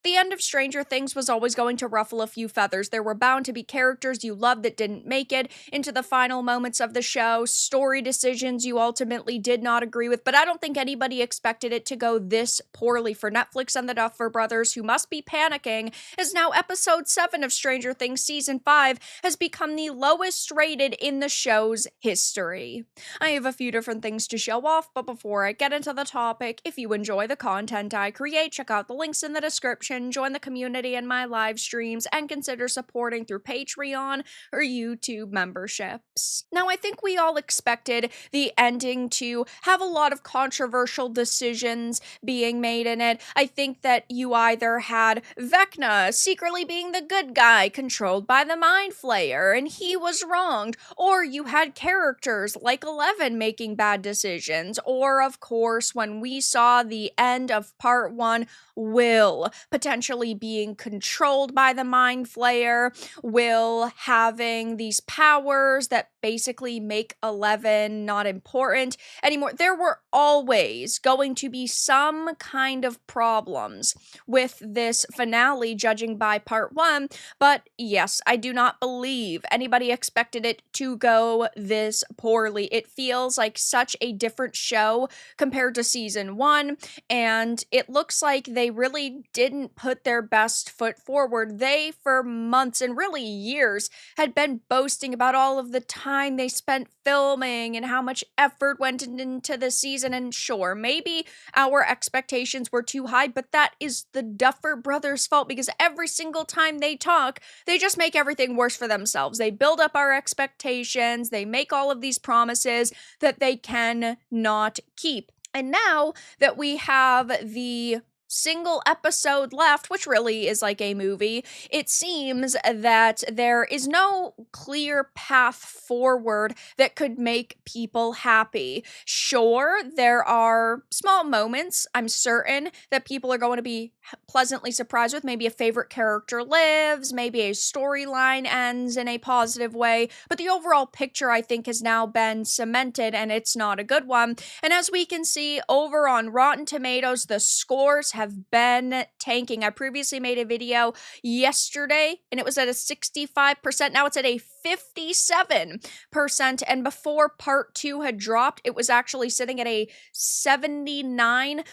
The end of Stranger Things was always going to ruffle a few feathers. There were bound to be characters you loved that didn't make it into the final moments of the show, story decisions you ultimately did not agree with, but I don't think anybody expected it to go this poorly for Netflix and the Duffer Brothers, who must be panicking, as now episode 7 of Stranger Things season 5 has become the lowest rated in the show's history. I have a few different things to show off, but before I get into the topic, if you enjoy the content I create, check out the links in the description, join the community in my live streams, and consider supporting through Patreon or YouTube memberships. Now, I think we all expected the ending to have a lot of controversial decisions being made in it. I think that you either had Vecna secretly being the good guy controlled by the Mind Flayer and he was wronged, or you had characters like Eleven making bad decisions, or of course when we saw the end of part 1, Will potentially being controlled by the Mind Flayer, Will having these powers that basically make Eleven not important anymore. There were always going to be some kind of problems with this finale, judging by part 1, but yes, I do not believe anybody expected it to go this poorly. It feels like such a different show compared to season 1, and it looks like they really didn't put their best foot forward. They, for months and really years, had been boasting about all of the time they spent filming and how much effort went into the season, and sure, maybe our expectations were too high, but that is the Duffer Brothers' fault, because every single time they talk, they just make everything worse for themselves. They build up our expectations, they make all of these promises that they cannot keep. And now that we have the single episode left, which really is like a movie, it seems that there is no clear path forward that could make people happy. Sure, there are small moments I'm certain that people are going to be pleasantly surprised with. Maybe a favorite character lives, maybe a storyline ends in a positive way, but the overall picture, I think, has now been cemented, and it's not a good one. And as we can see over on Rotten Tomatoes, the scores have been tanking. I previously made a video yesterday and it was at a 65%. Now it's at a 57%. And before part 2 had dropped, it was actually sitting at a 79%.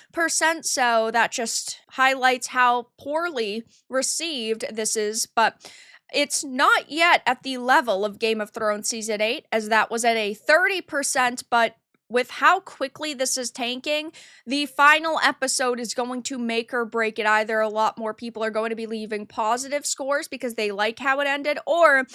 So that just highlights how poorly received this is. But it's not yet at the level of Game of Thrones Season 8, as that was at a 30%, but with how quickly this is tanking, the final episode is going to make or break it. Either a lot more people are going to be leaving positive scores because they like how it ended, or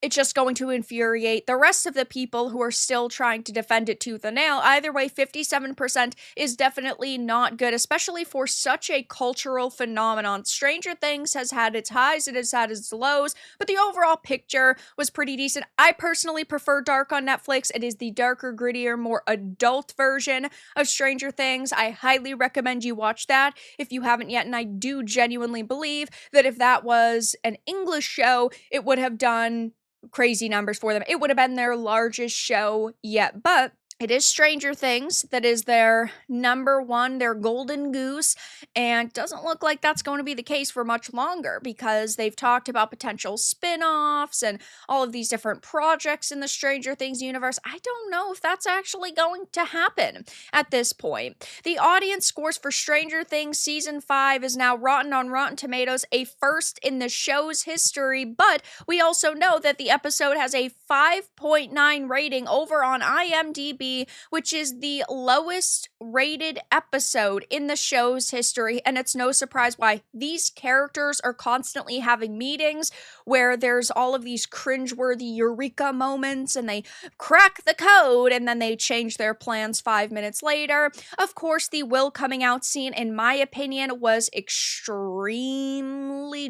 it's just going to infuriate the rest of the people who are still trying to defend it tooth and nail. Either way, 57% is definitely not good, especially for such a cultural phenomenon. Stranger Things has had its highs, it has had its lows, but the overall picture was pretty decent. I personally prefer Dark on Netflix. It is the darker, grittier, more adult version of Stranger Things. I highly recommend you watch that if you haven't yet, and I do genuinely believe that if that was an English show, it would have done crazy numbers for them. It would have been their largest show yet, but it is Stranger Things that is their number one, their golden goose, and doesn't look like that's going to be the case for much longer, because they've talked about potential spin-offs and all of these different projects in the Stranger Things universe. I don't know if that's actually going to happen at this point. The audience scores for Stranger Things Season 5 is now rotten on Rotten Tomatoes, a first in the show's history, but we also know that the episode has a 5.9 rating over on IMDb, which is the lowest rated episode in the show's history, and it's no surprise why. These characters are constantly having meetings where there's all of these cringeworthy eureka moments, and they crack the code, and then they change their plans 5 minutes later. Of course, the Will coming out scene, in my opinion, was extremely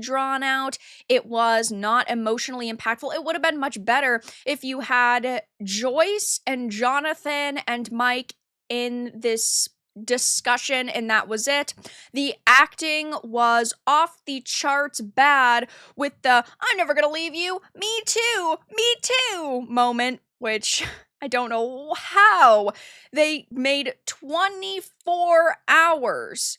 drawn out. It was not emotionally impactful. It would have been much better if you had Joyce and Jonathan and Mike in this discussion, and that was it. The acting was off the charts bad, with the "I'm never gonna leave you, me too moment, which I don't know how they made 24 hours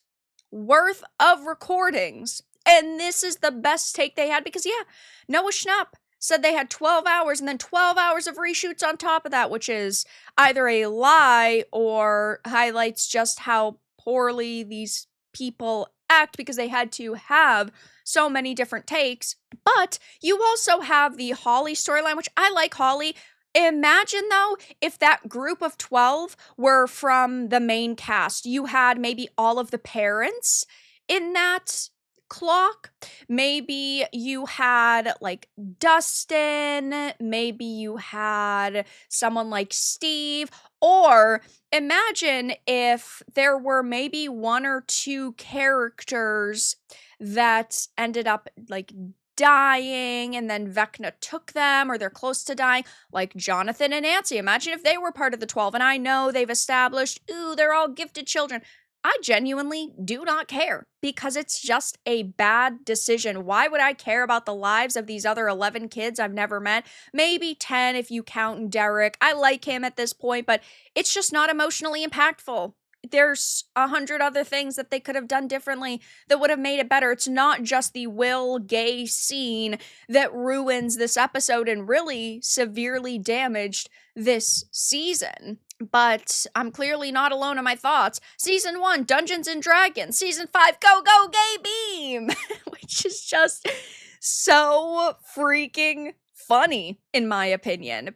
worth of recordings And this is the best take they had because, yeah, Noah Schnapp said they had 12 hours and then 12 hours of reshoots on top of that, which is either a lie or highlights just how poorly these people act because they had to have so many different takes. But you also have the Holly storyline, which I like Holly. Imagine though, if that group of 12 were from the main cast, you had maybe all of the parents in that clock. Maybe you had like Dustin, maybe you had someone like Steve, or imagine if there were maybe one or two characters that ended up like dying and then Vecna took them or they're close to dying, like Jonathan and Nancy. Imagine if they were part of the 12, and I know they've established, ooh, they're all gifted children. I genuinely do not care because it's just a bad decision. Why would I care about the lives of these other 11 kids I've never met? Maybe 10 if you count Derek. I like him at this point, but it's just not emotionally impactful. There's 100 other things that they could have done differently that would have made it better. It's not just the Will gay scene that ruins this episode and really severely damaged this season. But I'm clearly not alone in my thoughts. Season 1, Dungeons and Dragons. Season 5, Go Go Gay Beam! Which is just so freaking funny, in my opinion.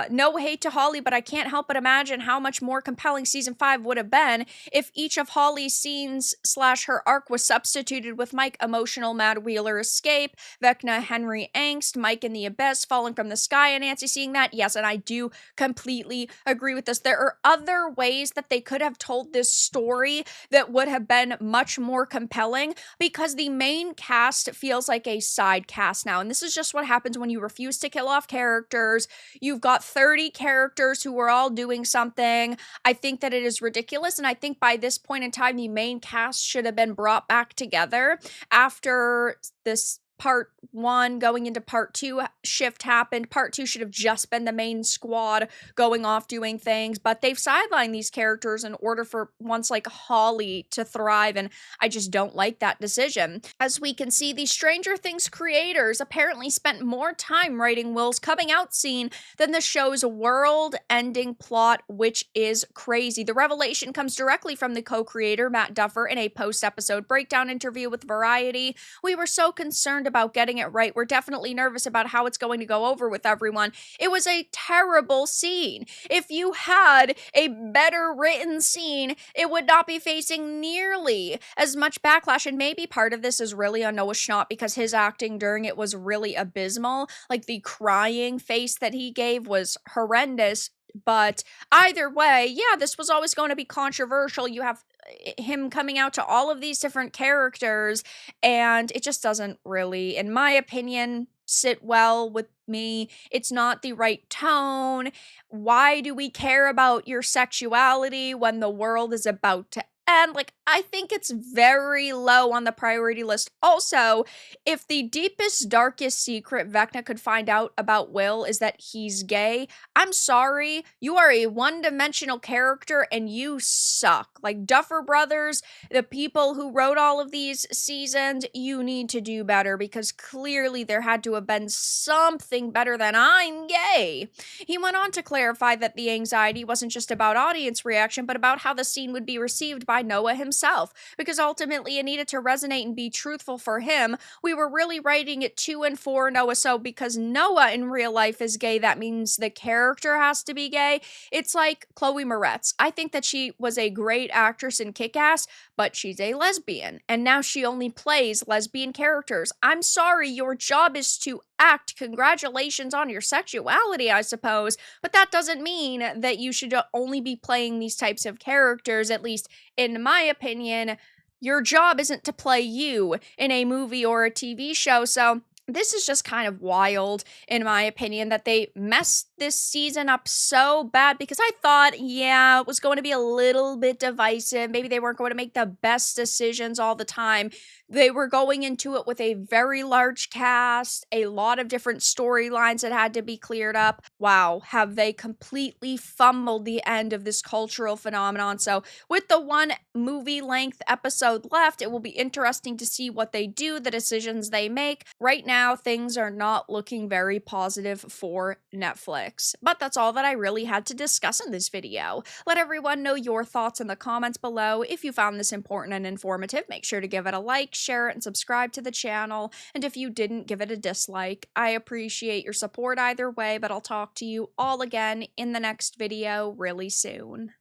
No hate to Holly, but I can't help but imagine how much more compelling season 5 would have been if each of Holly's scenes / her arc was substituted with Mike emotional Mad Wheeler escape, Vecna Henry angst, Mike in the abyss falling from the sky, and Nancy seeing that. Yes, and I do completely agree with this. There are other ways that they could have told this story that would have been much more compelling because the main cast feels like a side cast now, and this is just what happens when you refuse to kill off characters. You've got 30 characters who are all doing something. I think that it is ridiculous, and I think by this point in time, the main cast should have been brought back together after this part 1 going into part 2 shift happened. Part 2 should have just been the main squad going off doing things, but they've sidelined these characters in order for ones like Holly to thrive, and I just don't like that decision. As we can see, the Stranger Things creators apparently spent more time writing Will's coming out scene than the show's world-ending plot, which is crazy. The revelation comes directly from the co-creator, Matt Duffer, in a post-episode breakdown interview with Variety. We were so concerned about getting it right. We're definitely nervous about how it's going to go over with everyone. It was a terrible scene. If you had a better written scene, it would not be facing nearly as much backlash. And maybe part of this is really on Noah Schnapp because his acting during it was really abysmal. Like the crying face that he gave was horrendous. But either way, yeah, this was always going to be controversial. You have him coming out to all of these different characters, and it just doesn't really, in my opinion, sit well with me. It's not the right tone. Why do we care about your sexuality when the world is about to end? Like, I think it's very low on the priority list. Also, if the deepest, darkest secret Vecna could find out about Will is that he's gay, I'm sorry, you are a one-dimensional character and you suck. Like, Duffer Brothers, the people who wrote all of these seasons, you need to do better because clearly there had to have been something better than I'm gay. He went on to clarify that the anxiety wasn't just about audience reaction, but about how the scene would be received by Noah himself, because ultimately it needed to resonate and be truthful for him. We were really writing it to and for Noah, so because Noah in real life is gay, that means the character has to be gay. It's like Chloe Moretz. I think that she was a great actress in Kick-Ass, but she's a lesbian, and now she only plays lesbian characters. I'm sorry, your job is to act. Congratulations on your sexuality, I suppose, but that doesn't mean that you should only be playing these types of characters. At least in my opinion, your job isn't to play you in a movie or a TV show. So This is just kind of wild, in my opinion, that they messed this season up so bad because I thought, yeah, it was going to be a little bit divisive. Maybe they weren't going to make the best decisions all the time. They were going into it with a very large cast, a lot of different storylines that had to be cleared up. Wow, have they completely fumbled the end of this cultural phenomenon? So, with the one movie length episode left, it will be interesting to see what they do, the decisions they make. Right now, things are not looking very positive for Netflix. But that's all that I really had to discuss in this video. Let everyone know your thoughts in the comments below. If you found this important and informative, make sure to give it a like, share it, and subscribe to the channel. And if you didn't, give it a dislike. I appreciate your support either way, but I'll talk to you all again in the next video really soon.